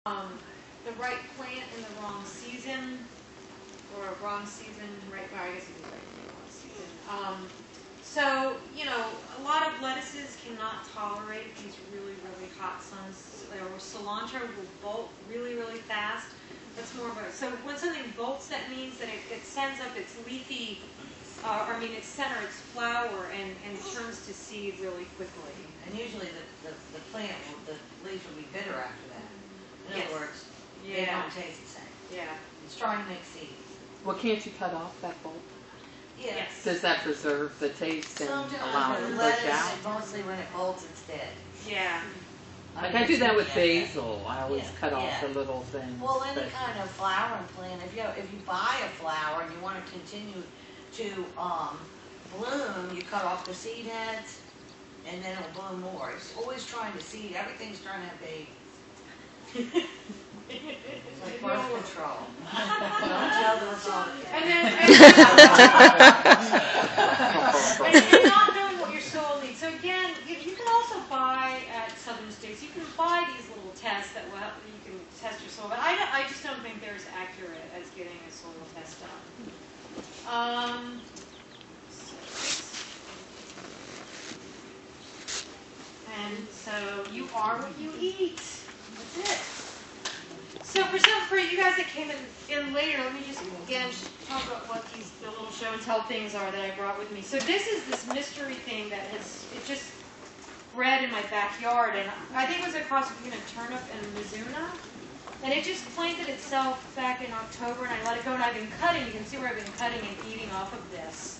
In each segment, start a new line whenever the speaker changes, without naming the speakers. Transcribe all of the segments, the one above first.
The right plant in the wrong season, or a wrong season, right, well, I guess it was right in the wrong season. So, you know, a lot of lettuces cannot tolerate these really, really hot suns. Or cilantro will bolt really, really fast. That's more of a, so when something bolts, that means that it sends up its leafy, its center, its flower, and turns to seed really quickly.
And usually the plant, the leaves will be bitter after that. In
Yes.
other words, they don't taste the same.
Yeah.
It's trying to make seeds.
Well, can't you cut off that bulb?
Yes.
Does that preserve the taste and
Sometimes
allow it
with
to
lettuce,
push out?
mostly when it bolts, it's dead.
Yeah.
Like I do that with basil. I always
Yeah,
cut off
yeah.
the little things.
Well, any
but-
kind of flowering plant, if you buy a flower and you want to continue to bloom, you cut off the seed heads, and then it'll bloom more. It's always trying to seed. Everything's trying to have babies. It's like birth control. Don't tell them it's all the
And
time.
then, not knowing what your soil needs. So again, you can also buy at Southern States. You can buy these little tests that will you can test your soil. But I just don't think they're as accurate as getting a soil test done. And so you are what you eat. That's it. So for you guys that came in later, let me just again talk about what the little show and tell things are that I brought with me. So this is this mystery thing that it just bred in my backyard, and I think it was a cross between a turnip and Mizuna. And it just planted itself back in October, and I let it go, and I've been cutting. You can see where I've been cutting and eating off of this.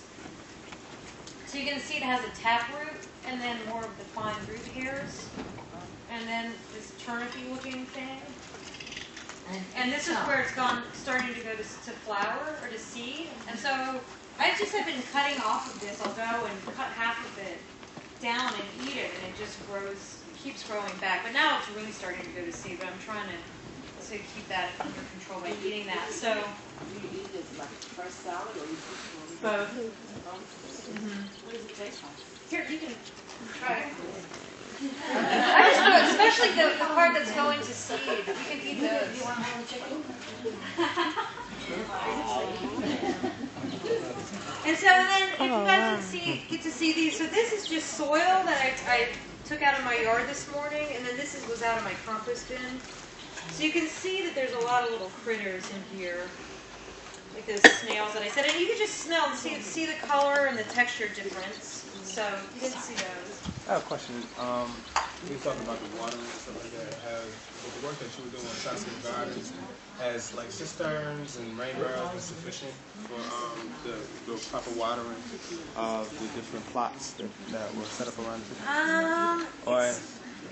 So you can see it has a taproot, and then more of the fine root hairs, and then this turnipy looking thing. And this is where it's starting to go to flower or to seed. And so I just have been cutting off of this. I'll go and cut half of it down and eat it, and it just grows, keeps growing back. But now it's really starting to go to seed. But I'm trying to keep that under control by eating that. So
Do you eat this like fresh salad or you cook it?
both.
What does it taste like?
Here, you can try it. I just know, especially the part that's going to seed. You can eat those.
You want to have a chicken?
And so then, if you guys get to see these, so this is just soil that I took out of my yard this morning, and then this was out of my compost bin. So you can see that there's a lot of little critters in here, like those snails that I said, and you can just smell and see the color and the texture difference. So you can see those.
I have a question. We were talking about the watering and stuff like that. With the work that you were doing on Saskia Gardens, has like cisterns and rain barrels been sufficient for the proper watering of the different plots that were set up around the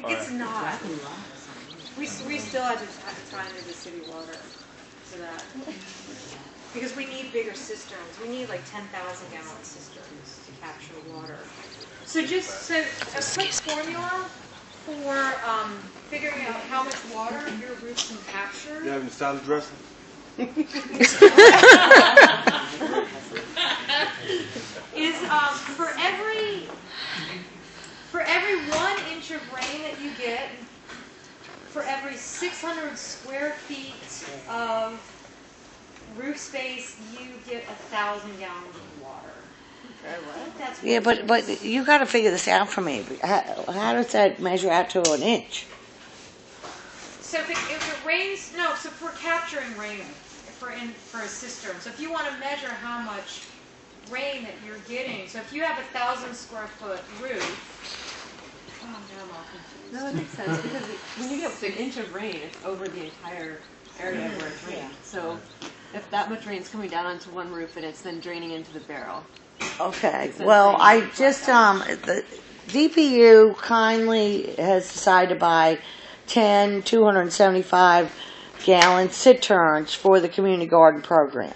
It's not. We still have to tie into the city water for that. Because we need bigger cisterns. We need like 10,000 gallon cisterns to capture water. So just a quick formula for figuring out how much water your roots can capture.
You having a salad dressing?
Is for every 1 inch of rain that you get, for every 600 square feet of roof space, you get 1,000 gallons of water. That's
Yeah, but you got to figure this out for me. How does that measure out to an inch?
So if it rains, so for capturing rain for a cistern. So if you want to measure how much rain that you're getting, so if you have 1,000 square foot roof, now I'm all confused.
No, that makes sense because when you get an inch of rain, it's over the entire area where it's rained. So if that much rain is coming down onto one roof and it's then draining into the barrel.
Okay. Well, I just the DPU kindly has decided to buy 10 275 gallon cisterns for the community garden program,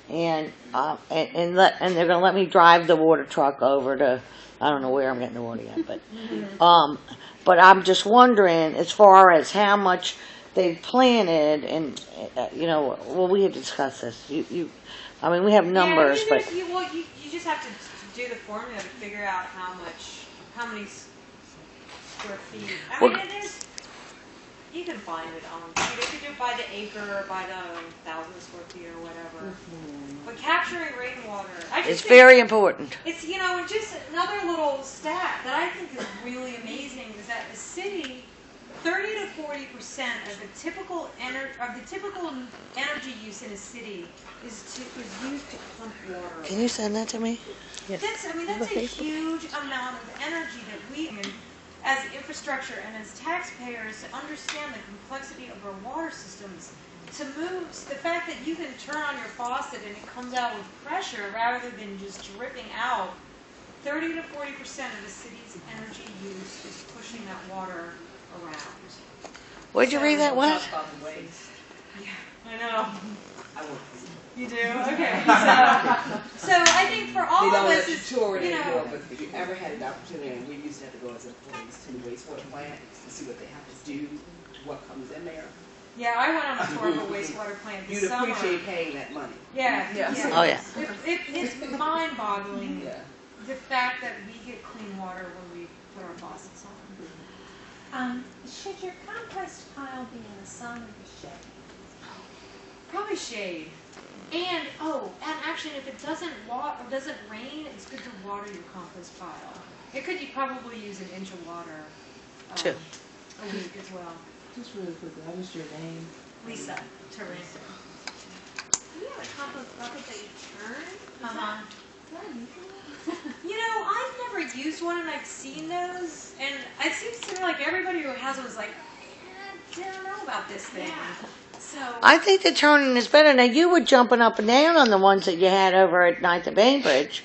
and they're going to let me drive the water truck over to, I don't know where I'm getting the water yet, but I'm just wondering as far as how much they've planted, and we had discussed this. I mean, we have numbers,
yeah,
but
you just have to do the formula to figure out how many square feet. I mean, You can find it on, you can do it by the acre or by the 1,000 square feet or whatever. But capturing rainwater, I just
It's
think
very important.
it's, you know, just another little stat that I think is really amazing is that the city, 30 to 40% of the typical energy use in a city is used to pump water.
Can you send that to me?
That's a huge amount of energy that we, as infrastructure and as taxpayers, to understand the complexity of our water systems, to move, the fact that you can turn on your faucet and it comes out with pressure rather than just dripping out, 30 to 40% of the city's energy use is pushing that water around.
Where'd you read that, what?
Yeah, I know.
I won't.
You do? Okay. So I think for all
They
of
don't
us,
let you
it's,
tour it
you
anymore,
know,
but if you ever had an opportunity, and we used to have to go as employees to the wastewater plant to see what they have to do, what comes in there.
yeah, I went on a tour of a wastewater plant this
You'd
summer.
appreciate paying that money.
Yeah.
Oh, yeah.
It's mind-boggling
Yeah.
the fact that we get clean water when we put our faucets on.
Should your compost pile be in the sun or the shade?
Probably shade. And actually, if it doesn't rain, it's good to water your compost pile. You probably use an inch of water
Two.
a week as well.
Just really quickly, what is your name?
Lisa, Teresa.
Do you have a compost bucket that you turn?
Uh-huh.
Yeah,
You know, I've never used one, and I've seen those, and it seems to me like everybody who has one is like, I don't know about this thing. So
I think the turning is better. Now, you were jumping up and down on the ones that you had over at 9th and Bainbridge,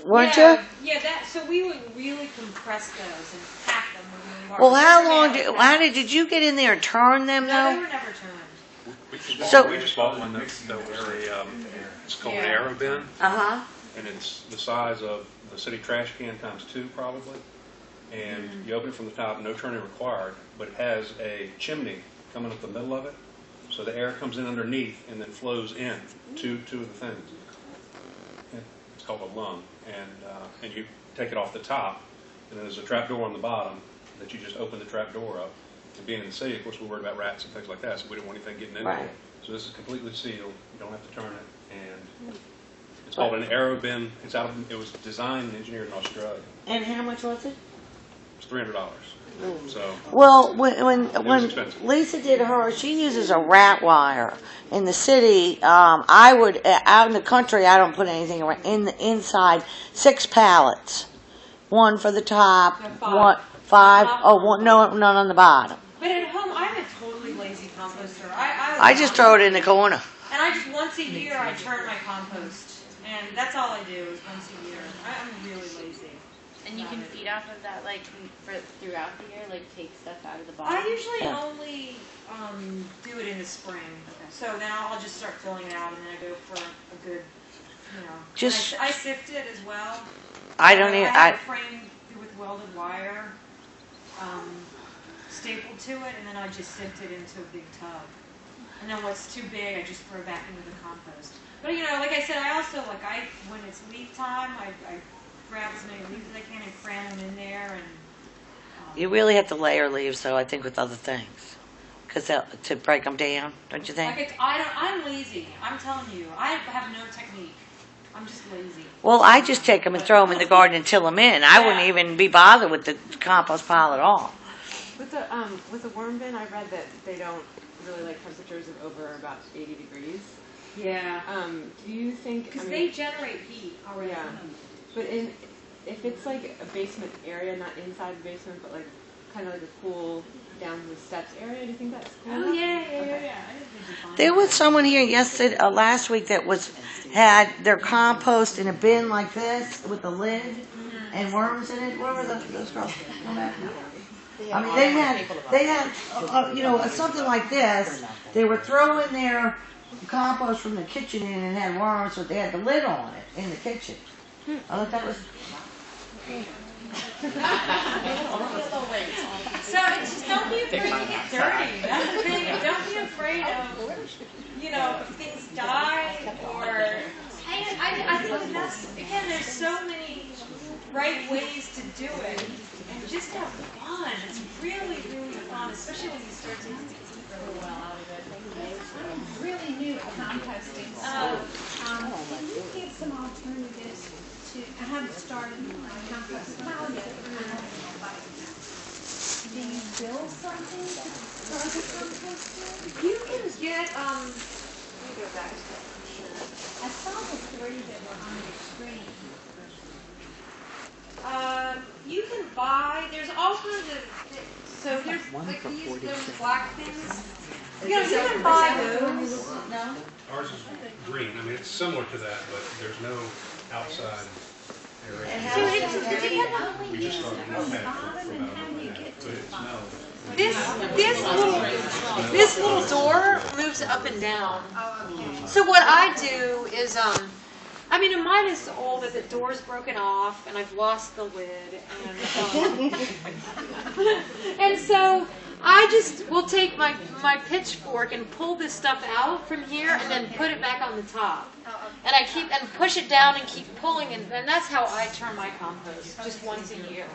weren't
yeah,
you?
Yeah, so we would really compress those and pack them really hard.
Well, how
Never
long
made
how
it.
did you get in there and turn them,
No, they
though?
were never turned.
So-
We just bought one that's it's called an Arrow Bin,
Uh-huh.
and it's the size of the city trash can times 2 probably. And you open it from the top, no turning required, but it has a chimney coming up the middle of it. So the air comes in underneath and then flows in to the things. It's called a lung, and you take it off the top, and then there's a trap door on the bottom that you just open the trap door up. And being in the city, of course, we're worried about rats and things like that, so we don't want anything getting into
Right.
it. So this is completely sealed. You don't have to turn it, and it's called an Arrow Bin. It was designed and engineered in Australia.
And how much was it?
It's $300. So
Well, when
expensive.
Lisa did hers, she uses a rat wire. In the city, I would out in the country. I don't put anything around in the inside. 6 pallets, one for the top,
No, 5.
one 5. Oh, one, no, none on the bottom.
But at home, I'm a totally lazy composter.
I just throw it in the corner.
And I just once a year I turn my compost, and that's all I do is once a year. I'm really lazy.
And you can feed off of that, like, for throughout the year, like, take stuff out of the bottom.
I usually
Yeah.
only do it in the spring. So then I'll just start filling it out, and then I go for a good, you know.
Just-
I sift it as well.
I don't even.
I have a frame with welded wire stapled to it, and then I just sift it into a big tub. And then what's too big, I just throw back into the compost. But you know, like I said, I also when it's leaf time, I grab as many leaves as I can and cram them in there, and
You really have to layer leaves, though. I think with other things, because to break them down, don't you think?
I'm lazy. I'm telling you, I have no technique. I'm just lazy.
Well, I just take them and throw them in the garden and till them in. I wouldn't even be bothered with the compost pile at all.
With the worm bin, I read that they don't really like temperatures of over about 80 degrees.
Yeah.
Do you think?
Because they generate heat already.
Yeah. But if it's like a basement area, not inside the basement, but like kind of like a cool down to the steps area, do you think that's cool?
Oh
enough?
yeah.
Okay.
I think they'd be fine.
There was someone here yesterday, last week, that had their compost in a bin like this with a lid and worms in it. Where were those girls? Come back now. I mean, they had something like this. They were throwing their compost from the kitchen in and had worms, but they had the lid on it in the kitchen. I thought that was.
So it's just don't be afraid to get dirty. That's the thing. Don't be afraid of, if things die or. I think that's, again, there's so many right ways to do it. and just have fun. It's really, really fun, especially when you start to eat really well out of it.
I'm really new to composting, so can you give some alternatives to, I haven't started my compost pile yet. Do you build something to start the composting?
You can get, let me go back to that picture.
I saw the 3 that were on the screen.
You can buy, there's all kinds of, so there's like these, those black things. You know, you can buy those.
No?
Ours is green. I mean, it's similar to that, but there's no outside area.
So it's, did you have
Only
We just
use
started
it
on
from the
that
bottom,
for
and
about
how
a
do you
month,
get to
but
the
it
bottom?
smells.
this little door moves up and down. So what I do is, I mean, mine is so old that the door's broken off and I've lost the lid, and so I just will take my pitchfork and pull this stuff out from here and then put it back on the top. And I keep and push it down and keep pulling, and that's how I turn my compost, just once a year.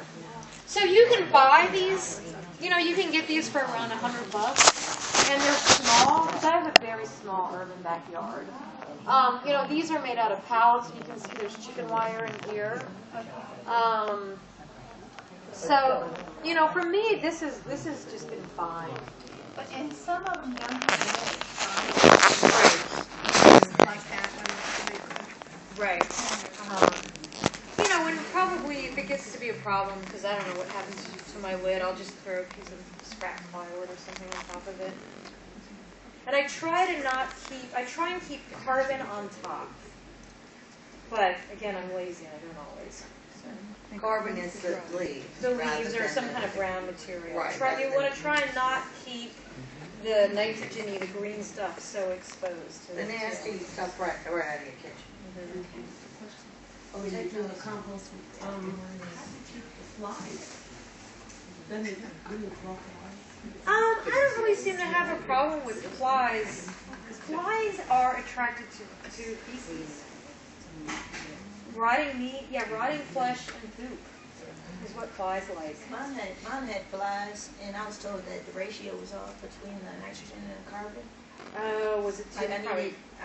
So you can buy these, you know, you can get these for around $100, and they're small, because I have a very small urban backyard. You know, these are made out of pallets, and you can see there's chicken wire in here. So, you know, for me, this has just been fine.
But, and some of them don't have really like that one.
Right. You know, and probably if it gets to be a problem, because I don't know what happens to my lid, I'll just throw a piece of scrap plywood or something on top of it. And I try and keep carbon on top. But again, I'm lazy, I don't always. So.
Carbon is the leaves.
The
rather
leaves or
than
some
the-
kind of brown material.
Right,
You
rather
want
than-
to try and not keep the nitrogen-y, the green stuff so exposed to
The
it.
nasty stuff right out of your kitchen.
Oh, they do the compost flies. Then they really walk away.
I don't really seem to have a problem with flies. Flies are attracted to feces. Rotting meat, rotting flesh and poop is what flies like.
Mine had flies, and I was told that the ratio was off between the nitrogen and the carbon.
Oh, was it too?
I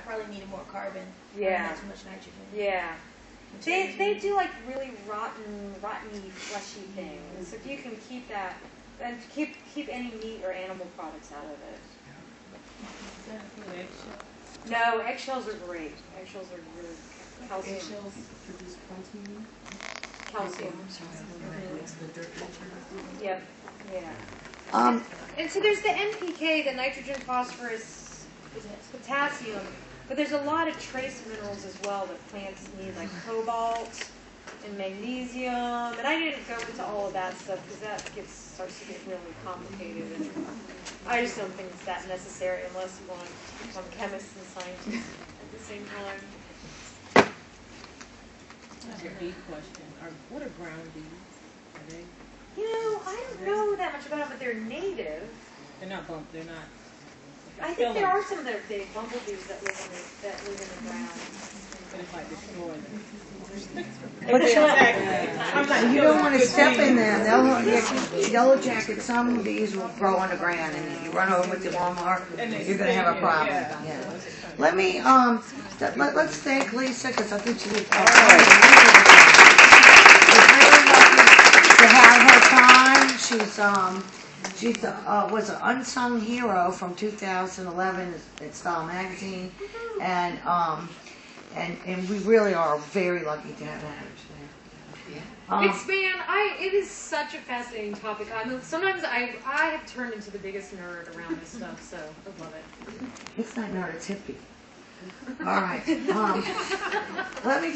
probably needed more carbon.
Yeah.
Not too much nitrogen.
Yeah. They do like really rotteny, fleshy things. If you can keep that, and keep any meat or animal products out of it. No, eggshells are great. Eggshells are really calcium.
Eggshells produce protein.
Calcium. Yep. Yeah.
Um,
And so there's the NPK, the nitrogen, phosphorus, potassium, but there's a lot of trace minerals as well that plants need, like cobalt and magnesium. And I didn't go into all of that stuff because that starts to get really complicated. And I just don't think it's that necessary unless you want to become chemists and scientists at the same time.
That's a big question. What are ground bees? Are they?
You know, I don't know that much about it, but they're native.
They're not bump. They're not.
I think there are some that are big bumblebees that live in the ground.
But if I destroy them.
But you don't want to step in there. They'll get yellow jacket. Some bees will grow on the ground, and if you run over with the lawnmower, you're going to have a problem. Yeah. Let me let's thank Lisa because I think she did. We're very lucky to have her time. She's was an unsung hero from 2011 at Style Magazine, and we really are very lucky to have her today.
It is such a fascinating topic. Sometimes I have turned into the biggest nerd around this stuff, so I love it.
It's not nerd, it's hippie. All right. Let me